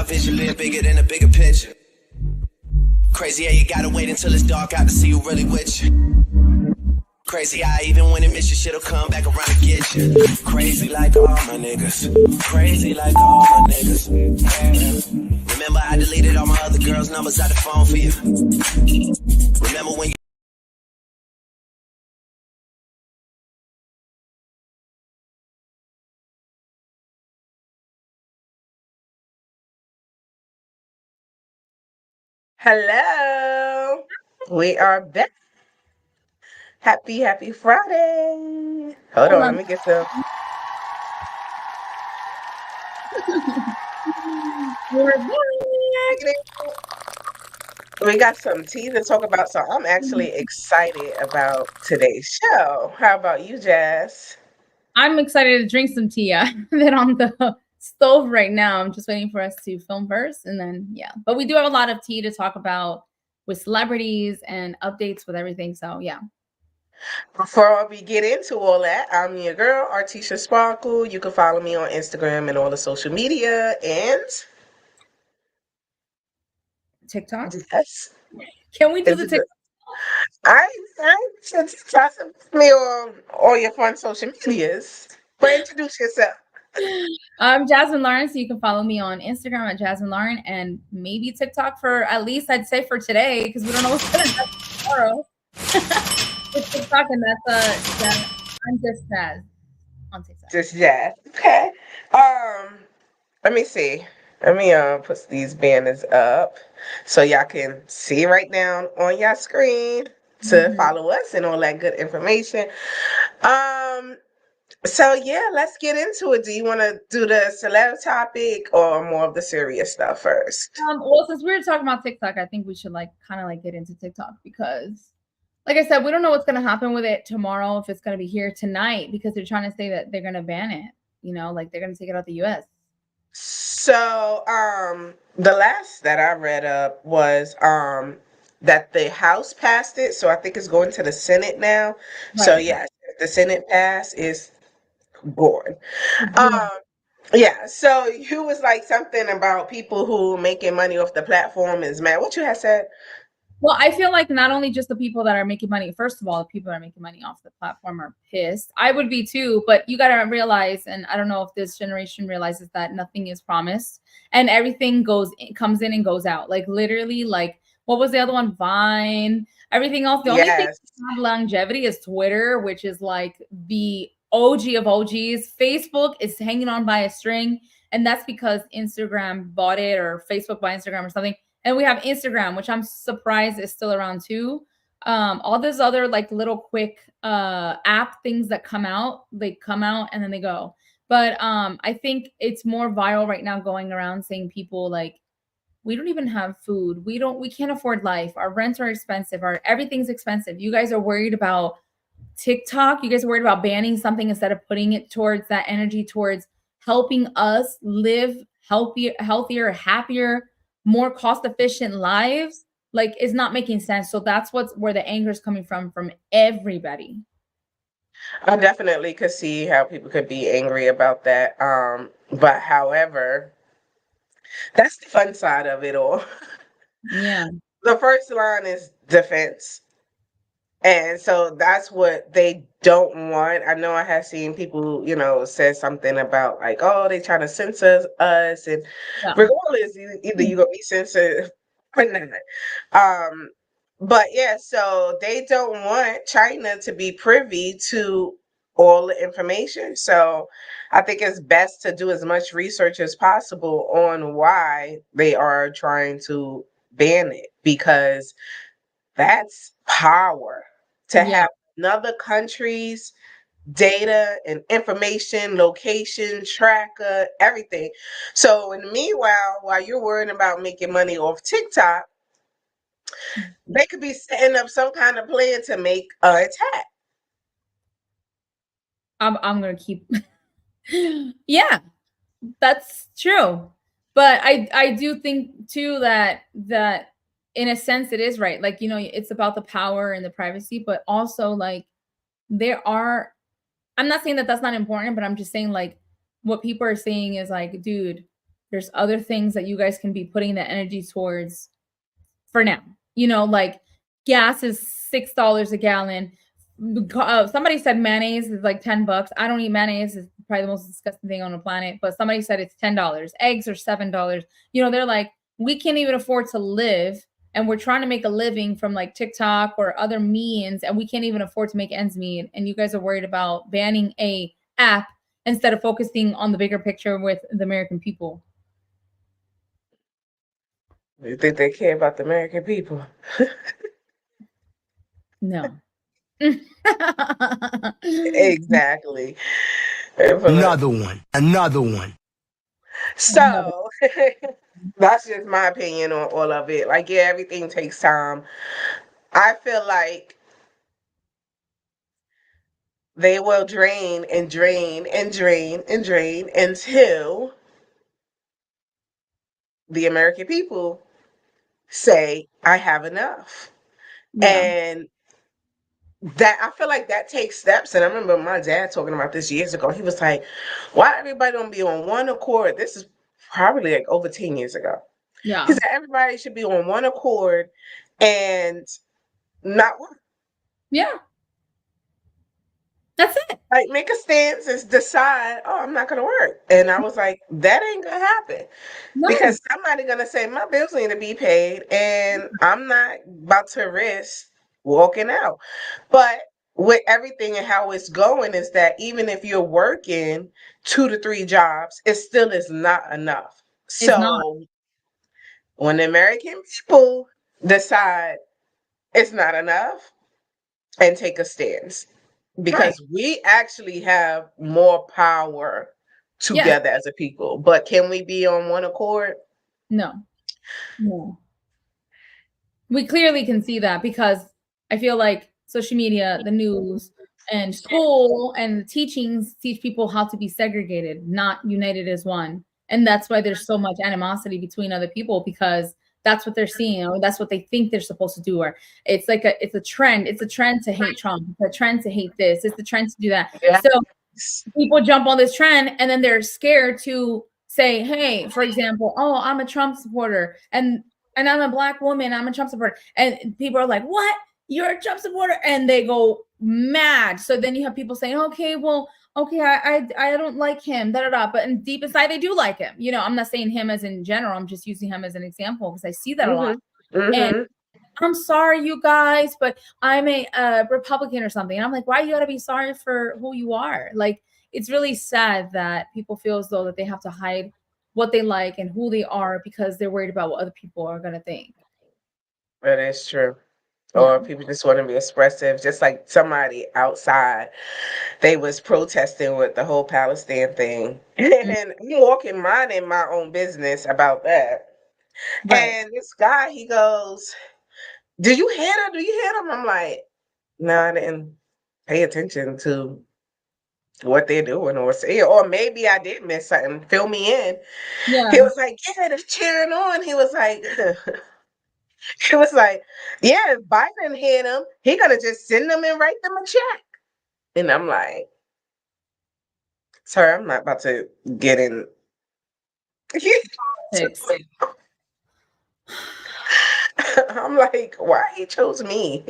vision live bigger than a bigger picture. Crazy how you gotta wait until it's dark out to see who really with you. Crazy how even when it miss you, shit'll come back around and get you. Crazy like all my niggas. Crazy like all my niggas. Yeah. Remember I deleted all my other girls' numbers out the phone for you. Remember when you Hello. We are back. Happy Friday. Hold Hold on, let on. me get some. We're back. We got some tea to talk about, so I'm actually excited about today's show. How about you, Jazz? I'm excited to drink some tea. I have it on the stove right now. I'm just waiting for us to film first and then, yeah. But we do have a lot of tea to talk about with celebrities and updates with everything. So, yeah. Before we get into all that, I'm your girl, Artisha Sparkle. You can follow me on Instagram and all the social media. And TikTok. yes, Can we do this the is TikTok? I should try to me on all your fun social medias. But introduce yourself. I'm Jasmine Lauren, so you can follow me on Instagram at Jasmine Lauren and maybe TikTok for at least I'd say for today because we don't know what's going to happen tomorrow. With TikTok, and I'm just Jazz on TikTok. Just Jazz. Okay. Let me see. Let me put these banners up so y'all can see right now on your screen to follow us and all that good information. Um, so yeah, let's get into it. Do you want to do the celeb topic or more of the serious stuff first? Well, since we were talking about TikTok, I think we should kind of get into TikTok because, like I said, we don't know what's going to happen with it tomorrow, if it's going to be here tonight, because they're trying to say that they're going to ban it. Like they're going to take it out the U.S. So, the last that I read up was that the House passed it, so I think it's going to the Senate now. So Right. yeah, if the Senate pass is gone. Um, yeah. So you was like something about people who making money off the platform is mad. What you had said? Well, I feel like not only just the people that are making money, first of all, the people that are making money off the platform are pissed. I would be too, but you got to realize, and I don't know if this generation realizes that nothing is promised and everything comes in and goes out. Like literally, like what was the other one? Vine, everything else. The only thing Yes. that have longevity is Twitter, which is like the OG of OGs. Facebook is hanging on by a string. And that's because Instagram bought it or Facebook bought Instagram or something. And we have Instagram, which I'm surprised is still around too. All these other like little quick app things that come out, they come out and then they go. But I think it's more viral right now going around saying people like, we don't even have food. We can't afford life. Our rents are expensive. Everything's expensive. You guys are worried about TikTok. You guys are worried about banning something instead of putting it towards that energy towards helping us live healthier, happier, more cost efficient lives. Like it's not making sense. So that's where the anger is coming from everybody. I definitely could see how people could be angry about that. But however, that's the fun side of it all. Yeah. The first line is defense. And so that's what they don't want. I know I have seen people, say something about like, oh, they try to censor us, and Yeah. regardless, either you're gonna be censored or not. Um, but yeah, so they don't want China to be privy to all the information. So I think it's best to do as much research as possible on why they are trying to ban it, because that's power to Yeah. have another country's data and information, location, tracker, everything. So in the meanwhile, while you're worrying about making money off TikTok, they could be setting up some kind of plan to make an attack. I'm gonna keep yeah, that's true. But I do think too that in a sense it is right. Like, it's about the power and the privacy, but also like there are I'm not saying that that's not important, but I'm just saying like what people are saying is like, dude, There's other things that you guys can be putting the energy towards for now. You know, like gas is $6 a gallon. Somebody said mayonnaise is like $10. I don't eat mayonnaise. It's probably the most disgusting thing on the planet. But somebody said it's $10. Eggs are $7. You know, they're like, we can't even afford to live, and we're trying to make a living from like TikTok or other means, and we can't even afford to make ends meet. And you guys are worried about banning a app instead of focusing on the bigger picture with the American people. You think they care about the American people? No. Exactly. Another one. So that's just my opinion on all of it. Like, yeah, everything takes time. I feel like they will drain and drain and drain and drain until the American people say, I have enough. Yeah. And that, I feel like that takes steps. And I remember my dad talking about this years ago. He was like, why everybody don't be on one accord? This is probably like over 10 years ago. Yeah. He said everybody should be on one accord and not work. Yeah. That's it. Like, make a stance and decide, oh, I'm not going to work. And I was like, that ain't going to happen. No. Because somebody going to say, my bills need to be paid, and I'm not about to risk walking out. But with everything and how it's going is that even if you're working 2 to 3 jobs, it still is not enough. So when the American people decide it's not enough and take a stance, because we actually have more power together as a people. But can we be on one accord? No. We clearly can see that because I feel like social media, the news, and school and the teachings teach people how to be segregated, not united as one. And that's why there's so much animosity between other people, because that's what they're seeing, or that's what they think they're supposed to do. Or it's like it's a trend. It's a trend to hate Trump. It's a trend to hate this. It's the trend to do that. Yeah. So people jump on this trend and then they're scared to say, hey, for example, oh, I'm a Trump supporter and I'm a Black woman, I'm a Trump supporter. And people are like, what? You're a Trump supporter? And they go mad. So then you have people saying, okay, I don't like him, But deep inside, they do like him. You know, I'm not saying him as in general. I'm just using him as an example because I see that a lot. And I'm sorry, you guys, but I'm a Republican or something. And I'm like, why you gotta be sorry for who you are? Like, it's really sad that people feel as though that they have to hide what they like and who they are because they're worried about what other people are gonna think. That is true. Or people just want to be expressive, just like somebody outside. They was protesting with the whole Palestine thing. And I'm walking minding my own business about that. Right. And this guy, he goes, do you hear them? Do you hear them? I'm like, no, I didn't pay attention to what they're doing or saying. Or maybe I did miss something. Fill me in. Yeah. He was like, yeah, they're cheering on. He was like, it was like, yeah, if Biden hit him, he gonna just send them and write them a check. And I'm like, sir, I'm not about to get in. I'm like, why he chose me?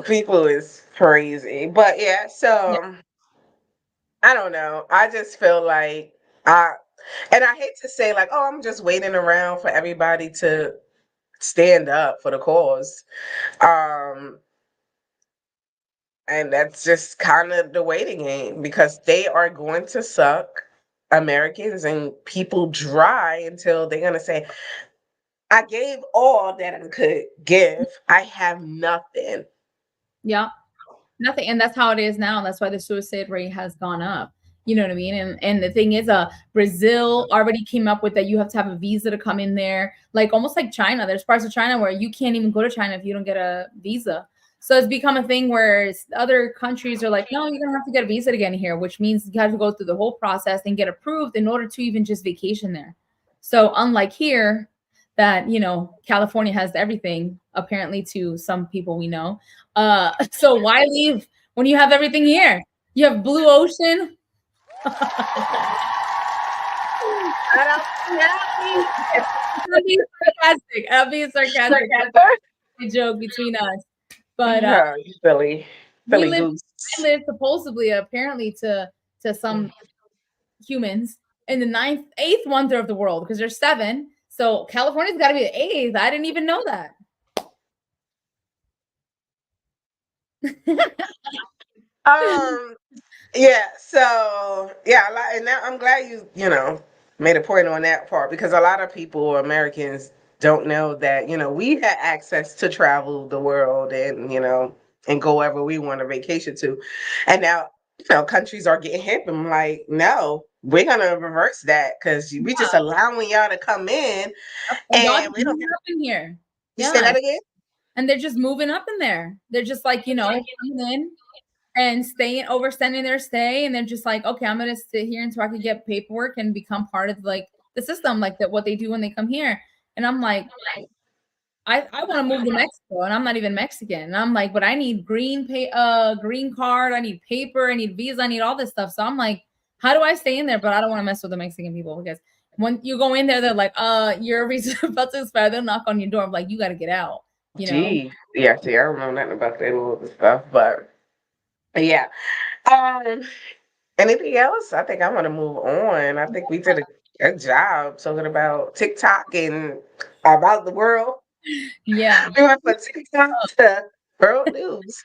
People is crazy. But yeah, so I don't know. I just feel like and I hate to say like, oh, I'm just waiting around for everybody to stand up for the cause. And that's just kind of the waiting game, because they are going to suck Americans and people dry until they're going to say, I gave all that I could give. I have nothing. Yeah, nothing. And that's how it is now. That's why the suicide rate has gone up. You know what I mean? And the thing is, Brazil already came up with that you have to have a visa to come in there, like almost like China. There's parts of China where you can't even go to China if you don't get a visa. So it's become a thing where other countries are like, no, you're going to have to get a visa to get in here, which means you have to go through the whole process and get approved in order to even just vacation there. So unlike here, that, you know, California has everything, apparently, to some people we know. So why leave when you have everything here? You have blue ocean. Shout out to Nelly. I'm being sarcastic. I'm being sarcastic. A joke between us. But Oh, you silly, we silly live. goose. I live supposedly, apparently, to some humans in the eighth wonder of the world because there's seven. So California's got to be the eighth. I didn't even know that. Yeah, so yeah, and now I'm glad you made a point on that part because a lot of people or Americans don't know that we had access to travel the world and go wherever we want to vacation to, and now countries are getting hip. I'm like, no, we're gonna reverse that because we just allowing y'all to come in Y'all and just we don't. moving up in here. You say Yeah. that again? And they're just moving up in there. They're just like, coming in and overstaying their stay. And they're just like, okay, I'm going to sit here until I can get paperwork and become part of like the system, like that, what they do when they come here. And I'm like, I want to move to Mexico and I'm not even Mexican. And I'm like, but I need green card. I need paper. I need visa. I need all this stuff. So I'm like, how do I stay in there? But I don't want to mess with the Mexican people because when you go in there, they're like, your visa about to expire. They'll knock on your door. I'm like, you got to get out. Gee, yeah, see, I don't know nothing about that little stuff, but yeah. Um, Anything else? I think I want to move on. I think we did a good job talking about TikTok and about the world. Yeah. We went from TikTok to world news.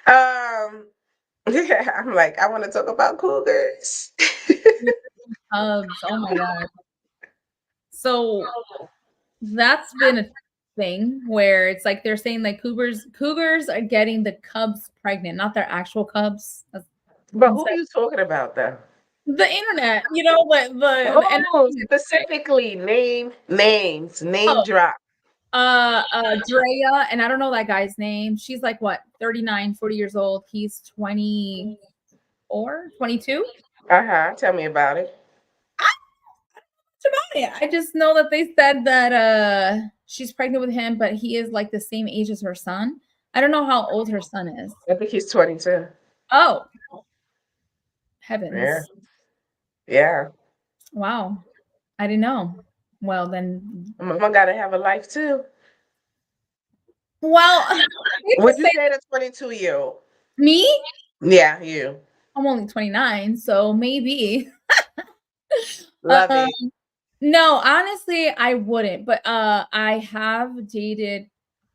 Yeah, I'm like, I want to talk about cougars. Cubs. Oh my God. So that's been a thing where it's like they're saying like cougars are getting the cubs pregnant, not their actual cubs. But who are you talking about, though? The internet, and Oh, specifically names, name drop. Drea, and I don't know that guy's name. She's like what, 39, 40 years old. He's 24, 22. Tell me about it. About it. I just know that they said that she's pregnant with him, but he is like the same age as her son. I don't know how old her son is. I think he's 22. Oh, heavens. Yeah. Yeah. Wow. I didn't know. Well, then. Mama got to have a life too. Well, would you say the 22-year-old? Me? Yeah, you. I'm only 29, so maybe. Love it. No, honestly, I wouldn't. But I have dated,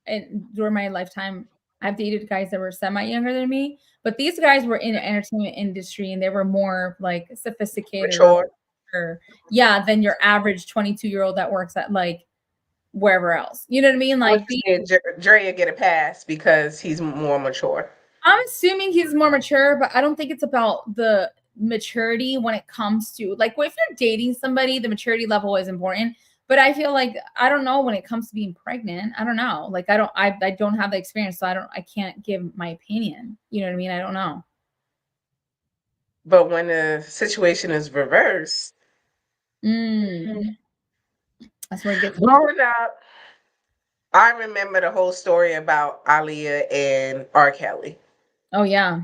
and during my lifetime, I've dated guys that were semi younger than me. But these guys were in the entertainment industry, and they were more like sophisticated, mature. Yeah, than your average 22-year-old that works at like wherever else. You know what I mean? Like Drea get a pass because he's more mature. I'm assuming he's more mature, but I don't think it's about the maturity when it comes to like if you're dating somebody, the maturity level is important. But I feel like I don't know when it comes to being pregnant. I don't know. Like I don't have the experience, so I can't give my opinion. You know what I mean? I don't know. But when the situation is reversed, that's where it gets growing up. I remember the whole story about Aaliyah and R. Kelly. Oh yeah.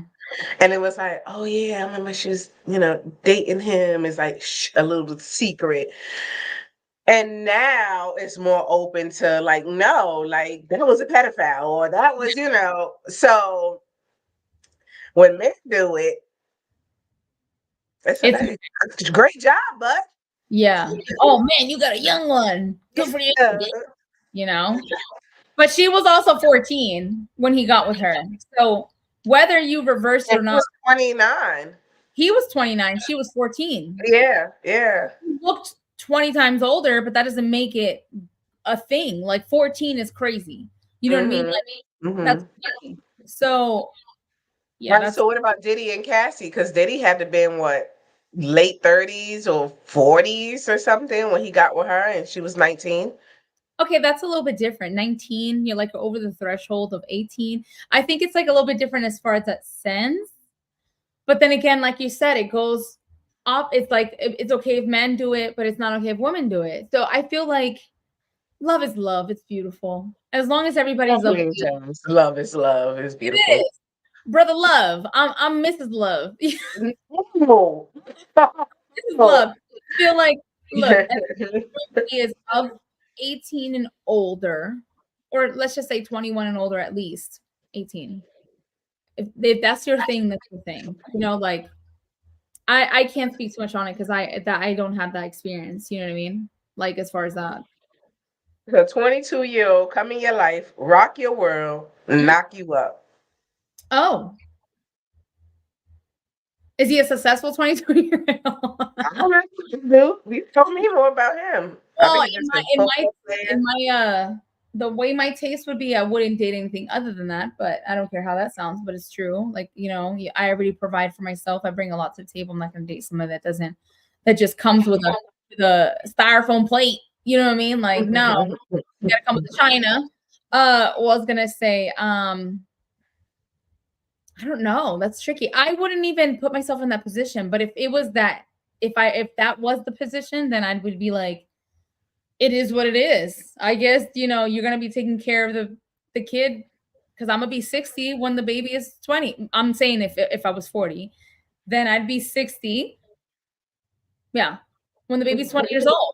And it was like, oh yeah, I remember she was, dating him is like a little secret. And now it's more open to like, no, like that was a pedophile or that was, so when men do it, it's a great job, bud. Yeah. Oh man, you got a young one. Good for you. But she was also 14 when he got with her. So whether you reverse it or not, he was 29. He was 29. She was 14. Yeah, yeah. He looked 20 times older, but that doesn't make it a thing. Like 14 is crazy. You know what I mean? Like, that's crazy. So, yeah. Right, so what about Diddy and Cassie? Because Diddy had to been what, late 30s or 40s or something when he got with her, and she was 19. Okay, that's a little bit different. 19, you're like over the threshold of 18. I think it's like a little bit different as far as that sense. But then again, like you said, it goes up. It's like it's okay if men do it, but it's not okay if women do it. So I feel like love is love. It's beautiful. As long as everybody's loving it. Love is love. It's beautiful. It is. Brother Love. I'm Mrs. Love. No. Mrs. Love. I feel like Look, is of 18 and older, or let's just say 21 and older, at least 18. If that's your thing, that's the thing. You know, like I can't speak too much on it because I don't have that experience. You know what I mean? Like as far as that. The 22-year-old come in your life, rock your world, knock you up. Oh, is he a successful 22-year-old? I don't know what to do. You told me more about him. I Well, think he's just a football player. in my the way my taste would be, I wouldn't date anything other than that, but I don't care how that sounds, but it's true. Like, you know, I already provide for myself. I bring a lot to the table. I'm not going to date someone that just comes with a styrofoam plate. You know what I mean? Like, no, you gotta come with the china. Was gonna say, I don't know. That's tricky. I wouldn't even put myself in that position, but if it was that, if that was the position, then I would be like, it is what it is. I guess, you know, you're gonna be taking care of the kid because I'm gonna be 60 when the baby is 20. I'm saying if I was 40, then I'd be 60. Yeah. When the baby's 20 years old.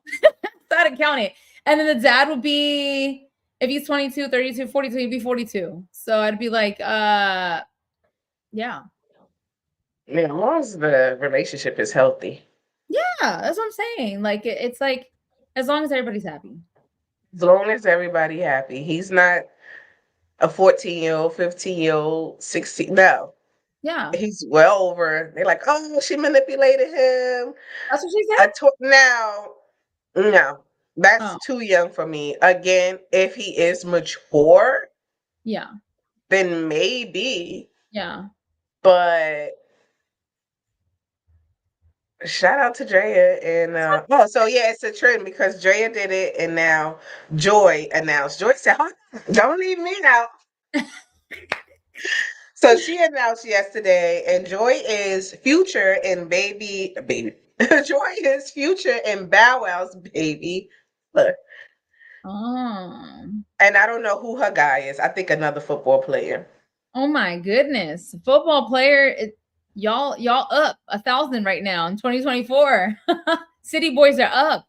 That'd count it. And then the dad would be, if he's 22, 32, 42, he'd be 42. So I'd be like, yeah. Yeah, as long as the relationship is healthy. Yeah, that's what I'm saying. Like it's like as long as everybody's happy. As long as everybody happy. He's not a 14-year-old, 15-year-old, 16. No. Yeah. He's well over. They're like, oh, she manipulated him. That's what she said. Now, no, that's Oh, too young for me. Again, if he is mature, yeah. then maybe. Yeah. But shout out to Drea and so yeah, it's a trend because Drea did it and now Joy announced. Joy said, "Hold on, don't leave me out." So she announced yesterday, and Joy is Future and baby. Joy is Future and Bow Wow's baby. Look, Oh. and I don't know who her guy is. I think another football player. Oh my goodness. Football player, y'all up 1,000 right now in 2024. City boys are up.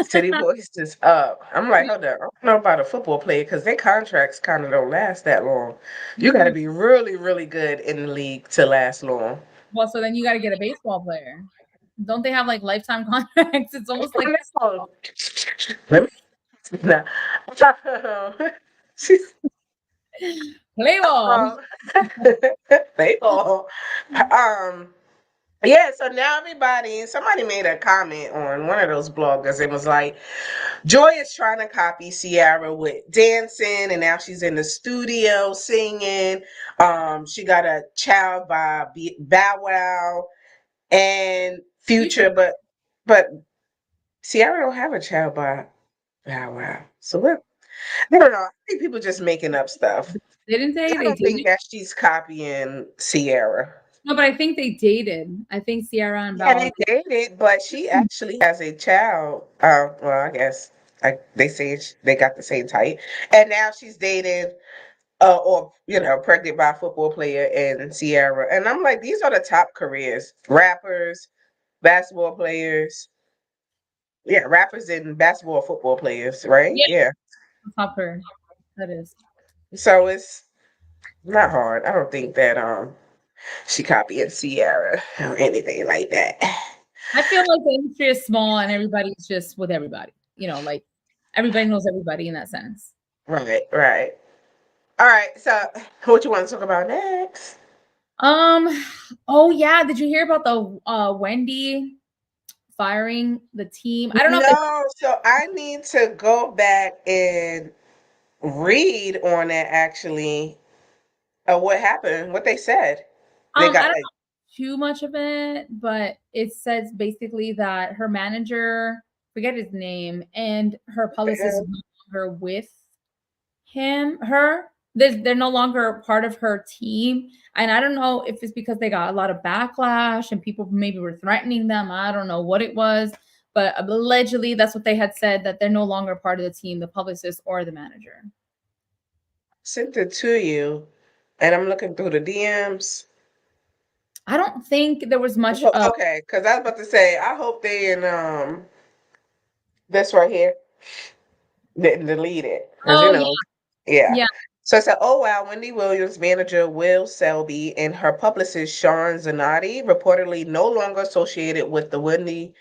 City Boys is up. I'm like, hold on, I don't know about a football player because their contracts kind of don't last that long. You got to be really, really good in the league to last long. Well, so then you got to get a baseball player. Don't they have like lifetime contracts? It's almost like Let me. Nah. She's play ball. baseball. Yeah, so now somebody made a comment on one of those bloggers and was like, Joy is trying to copy Ciara with dancing, and now she's in the studio singing. She got a child by Bow Wow and Future, but Ciara don't have a child by Bow Wow. So what? I don't know. I think people just making up stuff. Didn't they? I don't think that she's copying Ciara. No, but I think they dated. I think Ciara and Yeah, Bow. they dated, but she actually has a child. Well, I guess they say they got the same type, and now she's dating, or pregnant by a football player and Ciara. And I'm like, these are the top careers: rappers, basketball players. Yeah, rappers and basketball, football players, right? Yeah, Yeah. top her. That is. So it's not hard. I don't think that she copied Ciara or anything like that. I feel like the industry is small and everybody's just with everybody. You know, like everybody knows everybody in that sense. Right, right. All right. So, what you want to talk about next? Oh yeah, did you hear about the Wendy firing the team? I don't know. No, so I need to go back and read on it actually. What happened? What they said? They I got don't like know too much of it, but it says basically that her manager, forget his name, and her publicist is no longer with her. They're no longer part of her team. And I don't know if it's because they got a lot of backlash and people maybe were threatening them. I don't know what it was, but allegedly that's what they had said, that they're no longer part of the team, the publicist or the manager. sent it to you, and I'm looking through the DMs. I don't think there was much. Okay, because I was about to say, I hope they in This right here. Didn't delete it because Oh yeah, yeah. yeah. So it said, "Oh wow, Wendy Williams' manager Will Selby and her publicist Sean Zanotti reportedly no longer associated with Wendy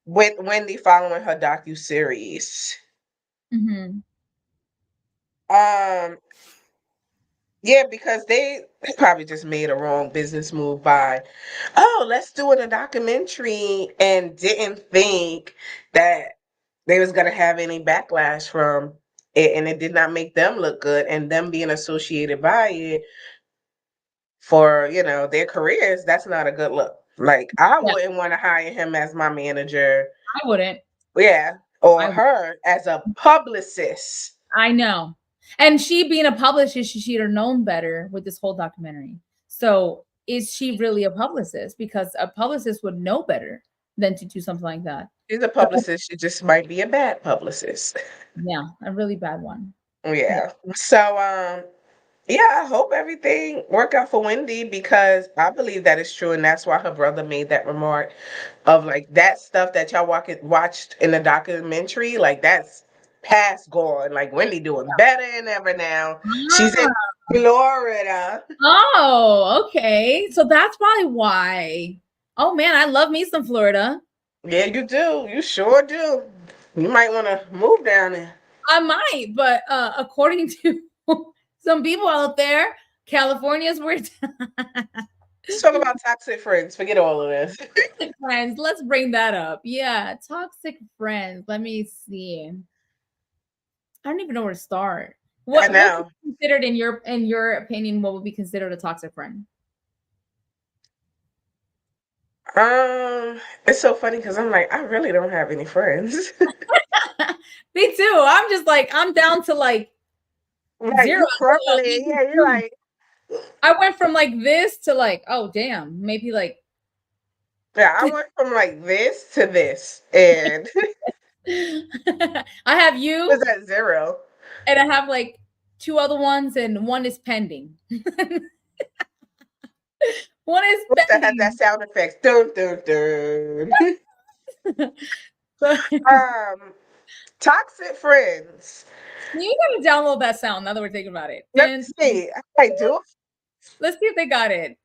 following her docu series." Hmm. Um, yeah, because they probably just made a wrong business move by, oh, let's do a documentary, and didn't think that they was gonna have any backlash from it, and it did not make them look good, and them being associated by it for their careers. That's not a good look. Like I Yeah, wouldn't want to hire him as my manager, I wouldn't. yeah, or I her as a publicist. I know. And she being a publicist, she should have known better with this whole documentary. So is she really a publicist? Because a publicist would know better than to do something like that. She's a publicist. She just might be a bad publicist. Yeah, a really bad one. Yeah. Yeah. So yeah, I hope everything work out for Wendy because I believe that is true, and that's why her brother made that remark of like that stuff that y'all watched in the documentary, like that's past gone. Like Wendy doing better than ever now. She's in Florida. Oh, okay. So that's probably why. Oh man, I love me some Florida. Yeah, you do. You sure do. You might want to move down there. I might, but according to some people out there, California's where it's Let's talk about toxic friends. Forget all of this. toxic friends. Let's bring that up. Yeah, toxic friends. Let me see. I don't even know where to start. I What would know. be considered in your opinion? What would be considered a toxic friend? It's so funny because I'm like, I really don't have any friends. Me too. I'm just like I'm down to like Like zero. you crumbling. Yeah, you're like, I went from like this to like, oh damn, maybe like yeah, I went from like this to this, and I have you was at zero. and I have like two other ones and one is pending. One is That had that pending. sound effects. Dun dun dun. Toxic friends. You gotta download that sound now that we're thinking about it. Let me see. I do. Let's see if they got it.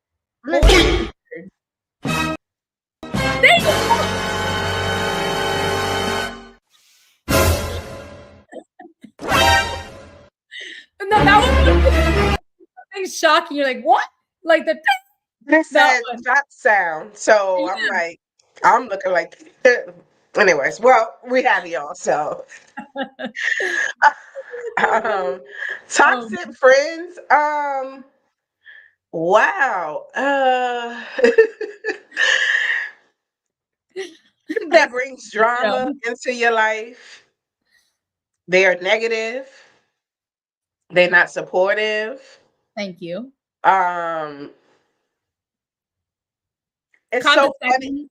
Let me see. There you go. No, that was shocking. You're like, what? Like the This that says one. drop sound. So I'm Yeah. like, I'm looking like. Anyways, well, we have y'all. So, toxic friends. Wow. That brings drama into your life. They are negative. They're not supportive. Thank you. Um, it's so funny. Condescending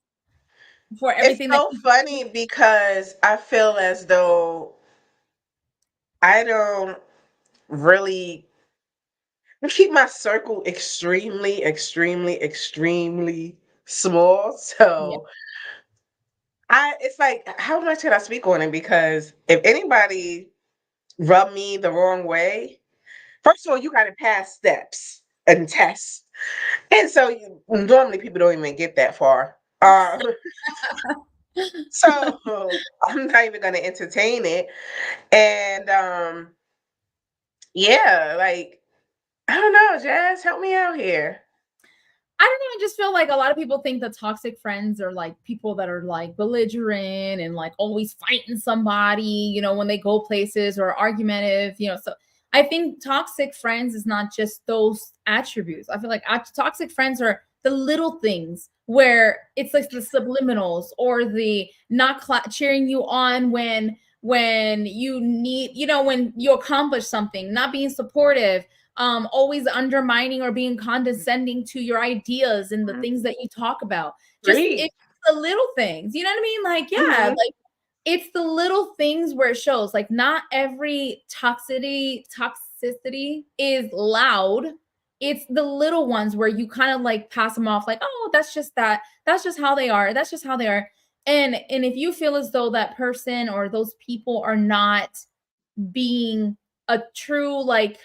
for It's everything that so funny because I feel as though I don't really keep my circle extremely, extremely, extremely small. yeah. So it's like, how much can I speak on it? Because if anybody rub me the wrong way, first of all, you got to pass steps and tests. And so normally people don't even get that far. So I'm not even going to entertain it. And yeah, like, I don't know, Jazz, help me out here. I don't know. I just feel like a lot of people think that toxic friends are like people that are like belligerent and like always fighting somebody, when they go places or argumentative, So I think toxic friends is not just those attributes. I feel like toxic friends are the little things where it's like the subliminals or the not cheering you on when you need, when you accomplish something, not being supportive, always undermining or being condescending to your ideas and the things that you talk about. Just it's the little things, you know what I mean? Like, yeah, like it's the little things where it shows. Like, not every toxicity is loud. It's the little ones where you kind of like pass them off, like, oh, that's just that. That's just how they are. That's just how they are. And if you feel as though that person or those people are not being a true like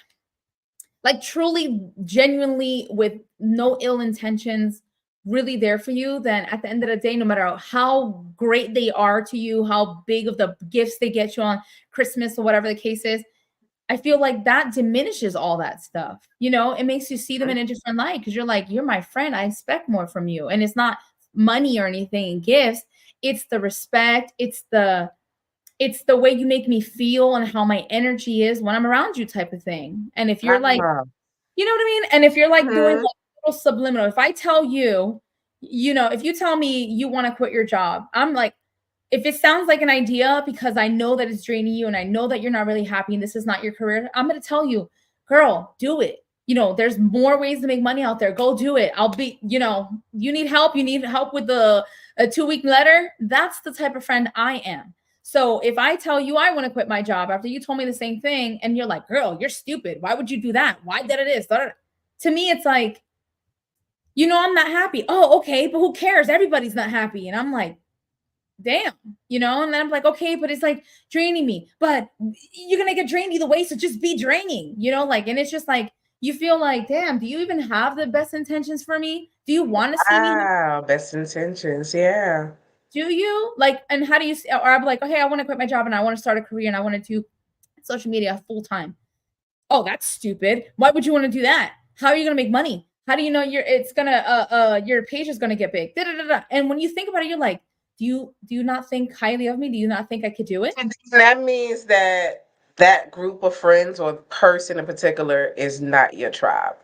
truly genuinely with no ill intentions really there for you, then at the end of the day, no matter how great they are to you, how big of the gifts they get you on Christmas or whatever the case is, I feel like that diminishes all that stuff. You know, it makes you see them in a different light because you're like, you're my friend. I expect more from you. And it's not money or anything and gifts. It's the respect. It's the way you make me feel and how my energy is when I'm around you type of thing. And if you're like, Ah, you know what I mean? And if you're like doing mhm. like little subliminal, if I tell you, you know, if you tell me you want to quit your job, I'm like, if it sounds like an idea because I know that it's draining you and I know that you're not really happy and this is not your career, I'm going to tell you, girl, do it. You know, there's more ways to make money out there. Go do it. I'll be, you know, you need help. You need help with the a 2 week letter. That's the type of friend I am. So if I tell you I want to quit my job after you told me the same thing and you're like, girl, you're stupid. Why would you do that? Why did it is? To me, it's like, you know, I'm not happy. Oh, okay, but who cares? Everybody's not happy. And I'm like, damn, you know, and then I'm like, okay, but it's like draining me, but you're gonna get drained either way, so just be draining, you know, like, and it's just like you feel like, damn, do you even have the best intentions for me? Do you want to see me happy? Wow, best intentions. Yeah. Do you like, and how do you, or I'm like, okay, I want to quit my job and I want to start a career and I want to do social media full time. Oh, that's stupid. Why would you want to do that? How are you gonna make money? How do you know it's gonna your page is gonna get big? Da, da, da, da. And when you think about it, you're like, do you not think highly of me? Do you not think I could do it? And that means that that group of friends or person in particular is not your tribe.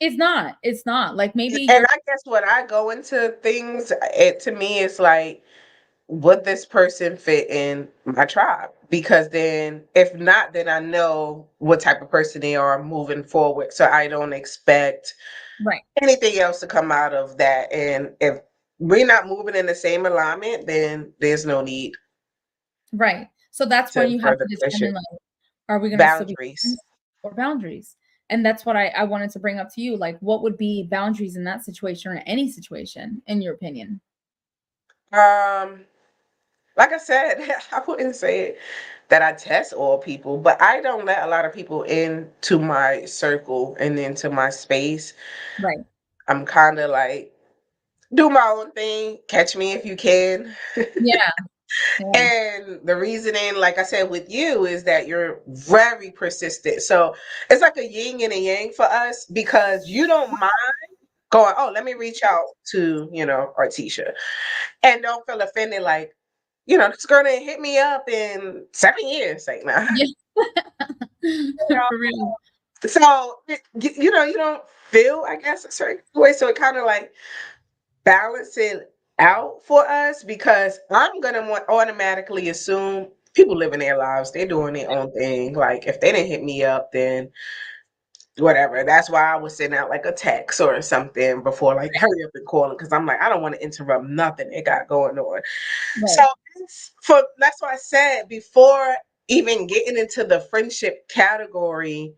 It's not. It's not. Like maybe And you're I guess when I go into things, it to me it's like, would this person fit in my tribe? Because then, if not, then I know what type of person they are moving forward. So I don't expect right, anything else to come out of that. And if we're not moving in the same alignment, then there's no need right. So that's when to you have further to push determine it. like, are we gonna still be Boundaries. friends or boundaries? And that's what I wanted to bring up to you. Like, what would be boundaries in that situation or any situation, in your opinion? Um, like I said, I wouldn't say that I test all people, but I don't let a lot of people into my circle and into my space. Right. I'm kind of like, do my own thing, catch me if you can. Yeah. Yeah. And the reasoning, like I said, with you is that you're very persistent. So it's like a yin and a yang for us because you don't mind going, oh, let me reach out to, Artisha. And don't feel offended like, this girl didn't hit me up in 7 years. Like, nah. Yeah. You know? For real. So, you don't feel, I guess, a certain way. So it kind of like balancing out for us because I'm gonna automatically assume people living their lives, they're doing their own thing. Like if they didn't hit me up, then whatever. That's why I was sending out like a text or something before, like hurry up and call it because I'm like I don't want to interrupt nothing they got going on. So Right. that's why I said before even getting into the friendship category,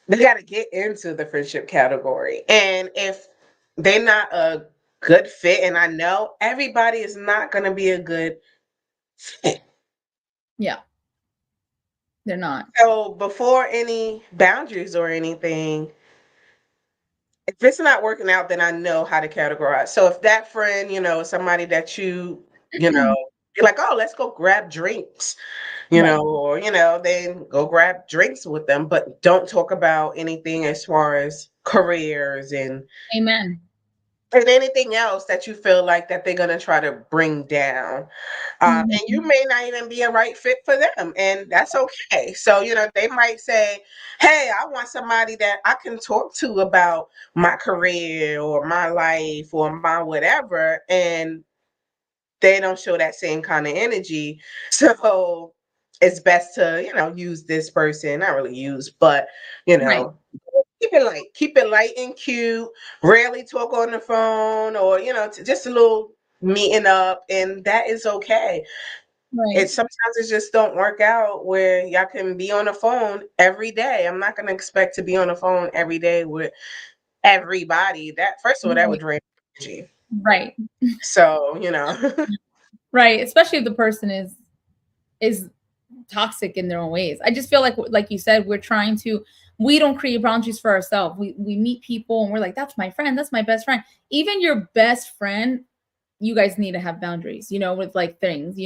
they got to get into the friendship category. And if they're not a good fit, and I know everybody is not going to be a good fit. Yeah. They're not. So before any boundaries or anything, if it's not working out, then I know how to categorize. So if that friend, is somebody that you're like, oh, let's go grab drinks, Right. or, then go grab drinks with them, but don't talk about anything as far as careers Amen. and anything else that you feel like that they're gonna try to bring down. And you Mhm. may not even be a right fit for them, and that's okay. So, they might say, hey, I want somebody that I can talk to about my career or my life or my whatever, and they don't show that same kind of energy. So it's best to, use this person, not really use, but you Right. know, keep it light and cute, rarely talk on the phone or, just a little meeting up, and that is okay. Right. It's sometimes it just don't work out where y'all can be on the phone every day. I'm not gonna expect to be on the phone every day with everybody. That first of all, that would Right. drain energy. Right. So, you know. Right. Especially if the person is toxic in their own ways. I just feel like you said, we don't create boundaries for ourselves. We meet people and we're like, that's my friend, that's my best friend. Even your best friend, you guys need to have boundaries, with like things,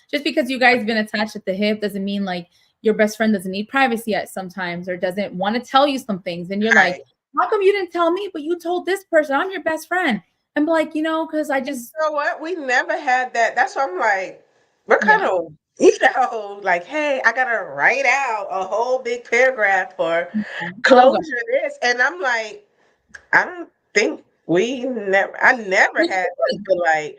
just because you guys been attached at the hip doesn't mean like your best friend doesn't need privacy at sometimes or doesn't want to tell you some things. And you're like, Right. how come you didn't tell me, but you told this person? I'm your best friend. I'm like, because I just, You know what? We never had that. That's why I'm like, we're kind yeah. of, like, hey, I gotta write out a whole big paragraph for Logo. closure this. And I'm like, I don't think I never had to feel like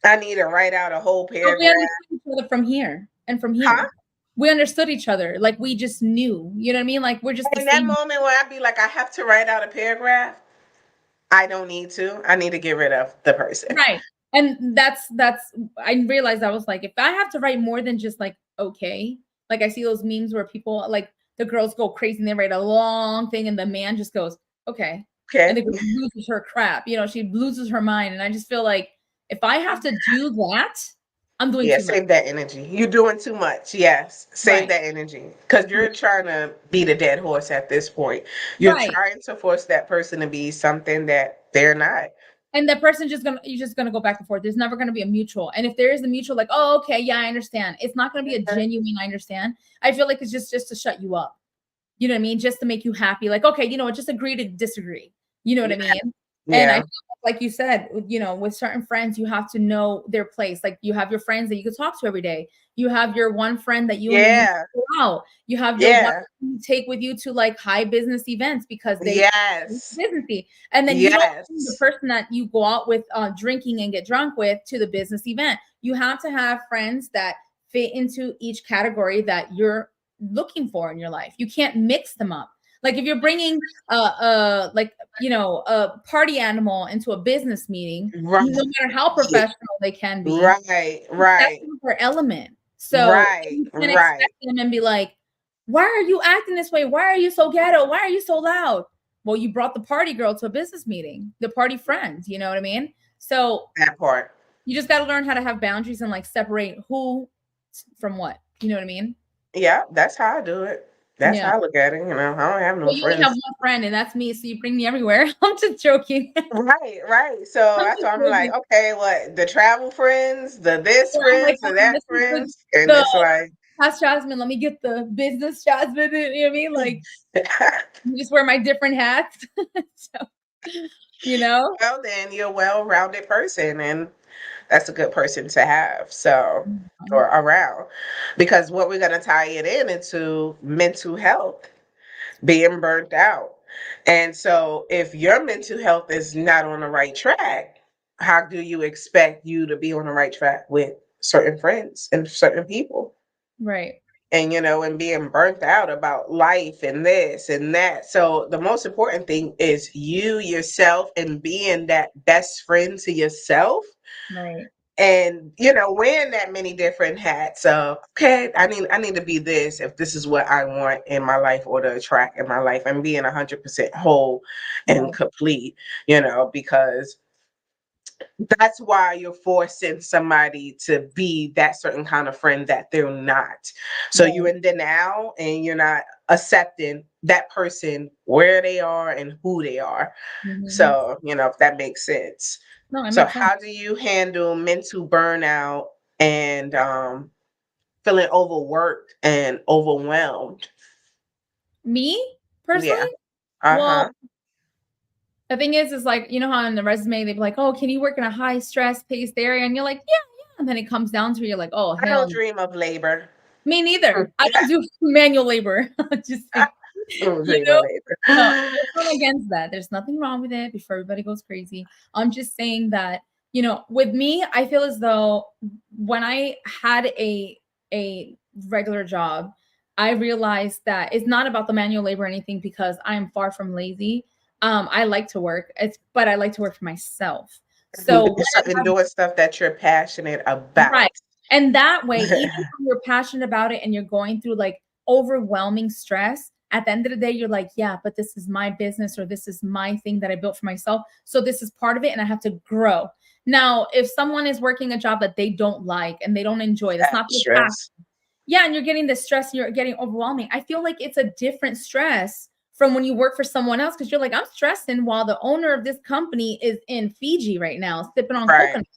I need to write out a whole But we paragraph. understood each other from here and from Huh? here. We understood each other. Like we just knew. You know what I mean? Like we're just the In that same. moment when I be like, I have to write out a paragraph, I don't need to. I need to get rid of the person. Right. And that's I realized I was like, if I have to write more than just like okay, like I see those memes where people like the girls go crazy and they write a long thing and the man just goes, okay. And the Okay. girl loses her crap. She loses her mind. And I just feel like if I have to do that, I'm doing Yeah, too much. save that energy. You're doing too much. Yes, save Right. that energy because you're trying to beat a dead horse at this point. You're Right. trying to force that person to be something that they're not. And that person you're just gonna go back and forth. There's never gonna be a mutual. And if there is a mutual, like, oh, okay, yeah, I understand. It's not gonna be a genuine I understand. I feel like it's just to shut you up. You know what I mean? Just to make you happy. Like, okay, you know what? Just agree to disagree. You know what I Yeah, mean? And I yeah, feel like you said, with certain friends, you have to know their place. Like you have your friends that you can talk to every day. You have your one friend that you only use yeah, to go out. You have your one yeah. friend you take with you to like high business events because they Yes, businessy. And then you don't bring the yes, person that you go out with drinking and get drunk with to the business event. You have to have friends that fit into each category that you're looking for in your life. You can't mix them up. Like if you're bringing a party animal into a business meeting, no right, matter how professional they can be, right, that's right, not their element. So right, you can't right. expect them and be like, why are you acting this way? Why are you so ghetto? Why are you so loud? Well, you brought the party girl to a business meeting, the party friends, you know what I mean? So That part. you just got to learn how to have boundaries and like separate who from what. You know what I mean? Yeah, that's how I do it. That's Yeah. how I look at it. I don't have Well, no you only have friends. one friend, and that's me. So you bring me everywhere. I'm just joking. Right, right. So I'm that's just why I'm like, joking. okay, what the travel friends, the this So I'm like, friends, the okay, that this is friends, and the it's like, past Jasmine. Let me get the business Jasmine. You know what I mean? Like, you just wear my different hats. So, you know? well, then you're a well-rounded person, and that's a good person to have. So, or around, because what we're gonna tie it into mental health, being burnt out, and so if your mental health is not on the right track, how do you expect you to be on the right track with certain friends and certain people? Right. And and being burnt out about life and this and that. So the most important thing is you yourself and being that best friend to yourself, Right. and wearing that many different hats of, okay, I need to be this if this is what I want in my life or to attract in my life, and being 100% whole and Right. complete, because that's why you're forcing somebody to be that certain kind of friend that they're not. So you're Right. in denial and you're not accepting that person where they are and who they are. Mhm. So, if that makes sense. No, it So makes sense. how do you handle mental burnout and feeling overworked and overwhelmed? Me personally, Yeah. well, Uh-huh. the thing is like, how in the resume they'd be like, oh, can you work in a high stress paced area? And you're like, yeah, yeah. And then it comes down to you're like, oh, I hell don't no. dream of labor. Me neither. I don't do manual labor. Just I like, don't you dream of know? No, labor. there's nothing against that. There's nothing wrong with it before everybody goes crazy. I'm just saying that, with me, I feel as though when I had a regular job, I realized that it's not about the manual labor or anything because I am far from lazy. I like to work. But I like to work for myself. So when And doing stuff that you're passionate right. about. And that way, even when you're passionate about it and you're going through like overwhelming stress, At the end of the day, you're like, yeah, but this is my business, or this is my thing that I built for myself. So this is part of it and I have to grow. Now, if someone is working a job that they don't like and they don't enjoy, that's That not their path. stress. Yeah, and you're getting the stress, you're getting overwhelming. I feel like it's a different stress from when you work for someone else, because you're like, I'm stressing while the owner of this company is in Fiji right now, sipping on Right. coconut.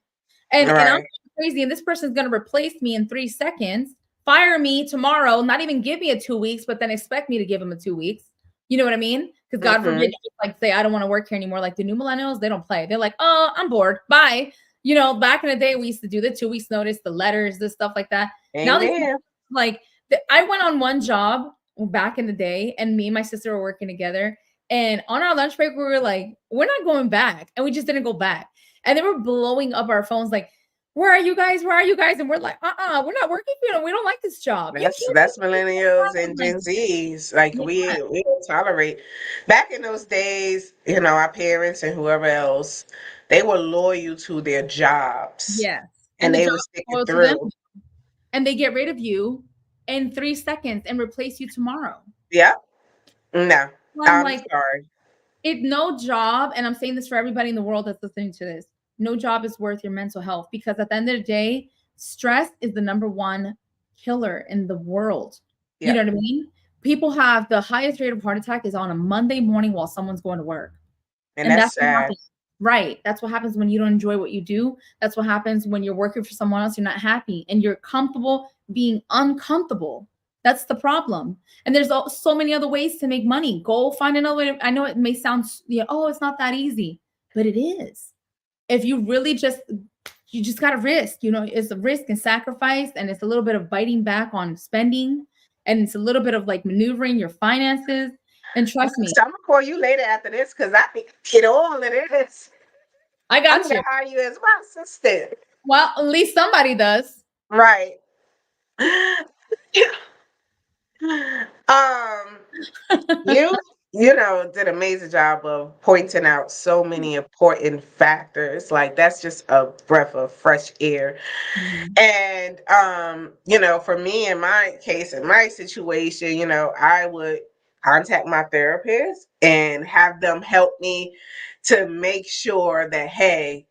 And I'm Right. crazy, and this person's gonna replace me in 3 seconds, fire me tomorrow, not even give me a 2 weeks, but then expect me to give them a 2 weeks. You know what I mean? Because God forbid Mm-hmm. you just like say, I don't want to work here anymore. Like the new millennials, they don't play. They're like, oh, I'm bored. Bye. You know, back in the day, we used to do the 2 weeks notice, the letters, this stuff like that. Now these Amen. like I went on one job back in the day, and me and my sister were working together. And on our lunch break, we were like, we're not going back. And we just didn't go back. And they were blowing up our phones like, where are you guys? Where are you guys? And we're like, we're not working for you. We don't like this job. You can't That's do millennials and this. Gen Zs. Like Yeah, we don't tolerate. Back in those days, you know, our parents and whoever else, they were loyal to their jobs yes. and And the they job would is stick it loyal to them, through. and they get rid of you in 3 seconds and replace you tomorrow. Yep. No, So I'm I'm like, sorry. no job, and I'm saying this for everybody in the world that's listening to this, no job is worth your mental health, because at the end of the day, stress is the number one killer in the world. You know Yep. what I mean? People have the highest rate of heart attack is on a Monday morning while someone's going to work. And And that's that's what sad. happens. Right. That's what happens when you don't enjoy what you do. That's what happens when you're working for someone else. You're not happy and you're comfortable being uncomfortable. That's the problem. And there's so many other ways to make money. Go find another way. I know it may sound, oh, it's not that easy, but it is. If you really you just got to risk, it's a risk and sacrifice. And it's a little bit of biting back on spending. And it's a little bit of like maneuvering your finances. And trust me, So I'm gonna call you later after this because I think I get all of this. I I'm got gonna you. hire you as my assistant. Well, at least somebody does. Right. You did an amazing job of pointing out so many important factors. Like that's just a breath of fresh air. Mhm. And for me in my case, in my situation, I would contact my therapist and have them help me to make sure that, hey,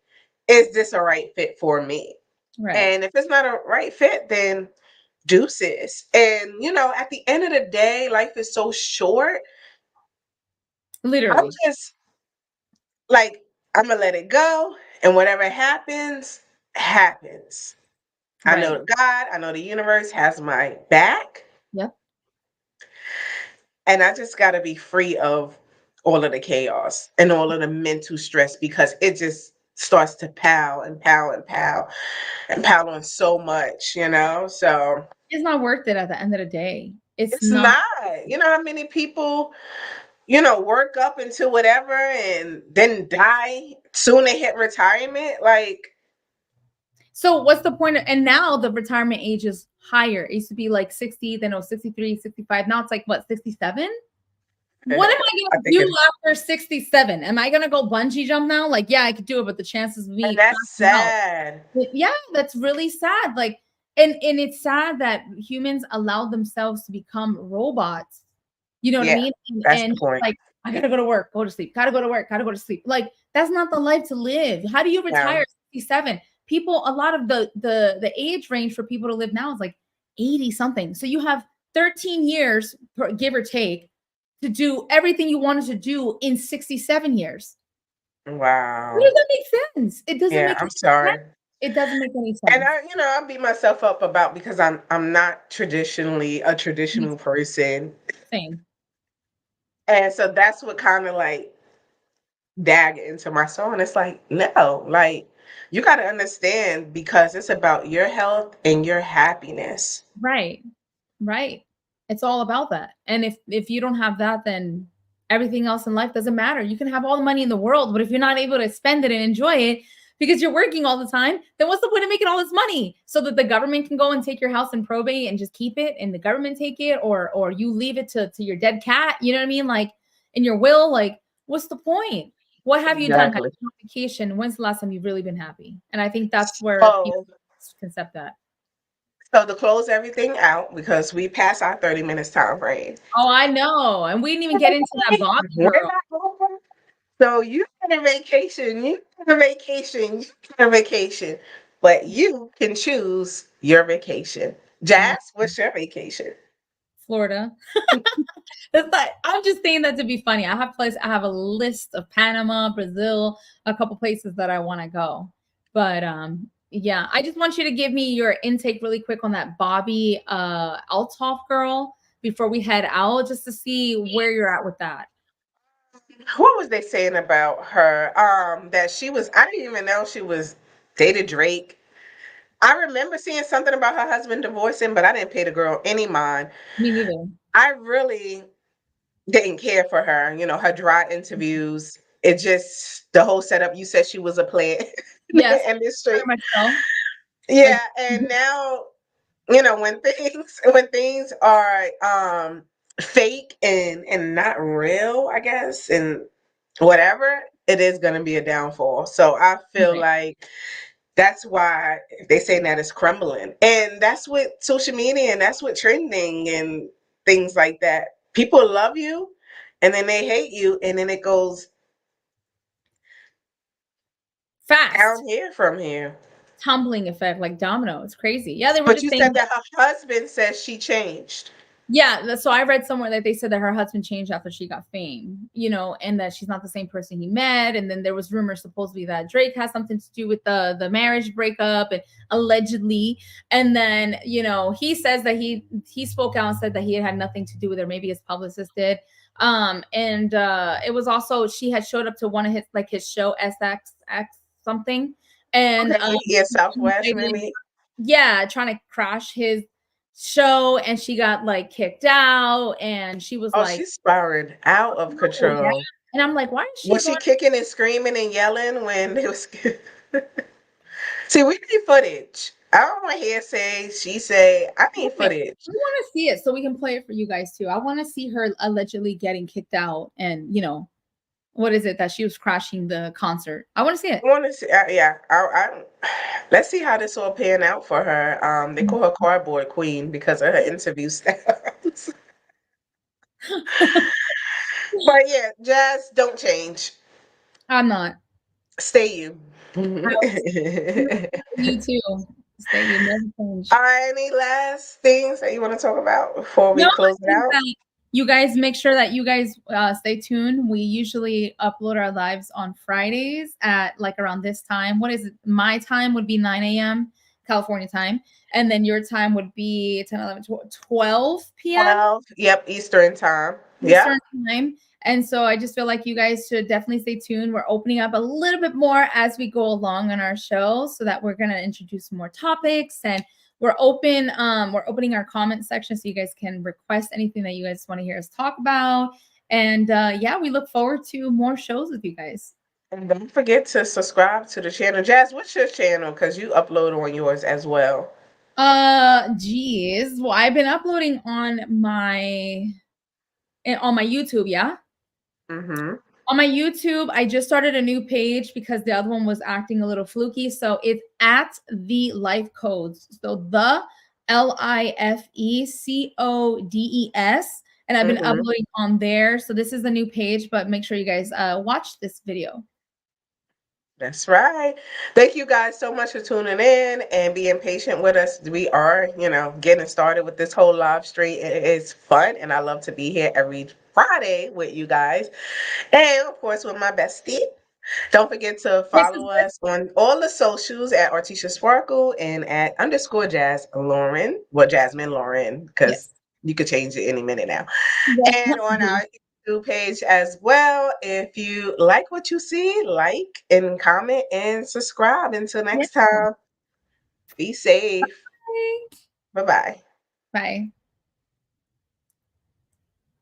is this a right fit for me? Right. And if it's not a right fit, then deuces. And at the end of the day, life is so short. I'm Literally. just like, I'm gonna let it go, and whatever happens, happens. I Right. know God, I know the universe has my back, Yep. and I just got to be free of all of the chaos and all of the mental stress because it just starts to pile and pile and pile and pile on so much, So It's not worth it at the end of the day. It's it's not. not. You know how many people, work up into whatever and then die soon they hit retirement? Like, So what's the point and now the retirement age is higher. It used to be like 60, then it was 63, 65. Now it's like what, 67? What am I I gonna think do after 67? Am I gonna go bungee jump now? Like, yeah, I could do it, but the chances of and me that's passing out. sad. Yeah, that's really sad. Like, and it's sad that humans allow themselves to become robots. You know what I Yeah, mean? that's And the point. like, I gotta go to work, go to sleep, gotta go to work, gotta go to sleep. Like, that's not the life to live. How do you Yeah. retire at 67? People, a lot of the age range for people to live now is like 80 something. So you have 13 years, give or take, to do everything you wanted to do in 67 years. What Wow. does that make sense? It doesn't Yeah, make I'm any sense. sorry. It doesn't make any And sense. I beat myself up about because I'm not traditionally a traditional person. Same. And so that's what kind of like dagger into my soul. And it's like, no, like you got to understand because it's about your health and your happiness. Right. Right. It's all about that. And if you don't have that, then everything else in life doesn't matter. You can have all the money in the world, but if you're not able to spend it and enjoy it because you're working all the time, then what's the point of making all this money? So that the government can go and take your house in probate and just keep it and the government take it, or you leave it to your dead cat, you know what I mean? Like in your will, like what's the point? What have you done? Have Exactly. you been on vacation? When's the last time you've really been happy? And I think that's where people So, concept that. So to close everything out, because we passed our 30 minutes time frame. Oh, I know. And we didn't even get into that Bobby We're girl. not over. So you get a vacation, you get a vacation, you get a vacation, but you can choose your vacation. Mm, Jazz, what's your vacation? Florida. It's like I'm just saying that to be funny. I have a list of Panama, Brazil, a couple places that I want to go. But yeah, I just want you to give me your intake really quick on that Bobby Althoff girl before we head out, just to see where you're at with that. What was they saying about her? That she was, I didn't even know she was dated Drake. I remember seeing something about her husband divorcing, but I didn't pay the girl any mind. Me neither. I really didn't care for her, her dry interviews. It just, the whole setup, you said she was a plant in Yes, the industry. very much so. Like Yeah, and now, when things are fake and not real, I guess, and whatever, it is going to be a downfall. So I feel right. like that's why they say that it's crumbling. And that's with social media and that's with trending and things like that. People love you and then they hate you and then it goes Fast down here from here. tumbling effect, like domino. It's crazy. Yeah, they were But just you saying said that her husband says she changed. yeah, so I read somewhere that they said that her husband changed after she got fame, and that she's not the same person he met. And then there was rumors supposedly that Drake has something to do with the marriage breakup, and allegedly. And then he says that he spoke out and said that he had nothing to do with her. Maybe his publicist did. And it was also she had showed up to one of his show SXX something, and Okay, yeah, Southwest maybe. yeah, trying to crash his show, and she got like kicked out, and she was Oh, like, she's spiraling out of oh yeah. control. And I'm like, why is she Was she going? kicking and screaming and yelling when it was? See, we need footage. I don't want hearsay. She say, I need Okay, footage. we want to see it so we can play it for you guys too. I want to see her allegedly getting kicked out, and what is it that she was crashing the concert. I want to see it. I want to see. Yeah, let's see how this all pan out for her. They call her cardboard queen because of her interview styles. But yeah, Jazz, don't change. I'm not. Stay you. I you too. Stay. You never change. Any last things that you want to talk about before No, we I close it think out? that you guys make sure that you guys stay tuned. We usually upload our lives on Fridays at like around this time. What is it? My time would be 9 a.m. California time. And then your time would be 10, 11, 12 p.m. 12. Yep, Eastern time. Eastern Yep. time. And so I just feel like you guys should definitely stay tuned. We're opening up a little bit more as we go along on our show, so that we're going to introduce more topics, and we're opening our comment section so you guys can request anything that you guys want to hear us talk about. And yeah, we look forward to more shows with you guys. And don't forget to subscribe to the channel. Jazz, what's your channel? Because you upload on yours as well. Geez. Well, I've been uploading on my YouTube, yeah. Mm-hmm. On my YouTube, I just started a new page because the other one was acting a little fluky. So it's at the Life Codes. So the LIFECODES. And I've been Mm-hmm. uploading on there. So this is the new page, but make sure you guys watch this video. That's right. Thank you guys so much for tuning in and being patient with us. We are, getting started with this whole live stream. It is fun, and I love to be here every Friday with you guys. And of course, with my bestie. Don't forget to This is follow us on all the socials at Artisha Sparkle and at _Jazz Lauren. Well, Jasmine Lauren, because yes. you could change it any minute now. Yes, And on our YouTube page as well. If you like what you see, like and comment and subscribe. Until yes. next time, be safe. Bye. Bye bye. Bye.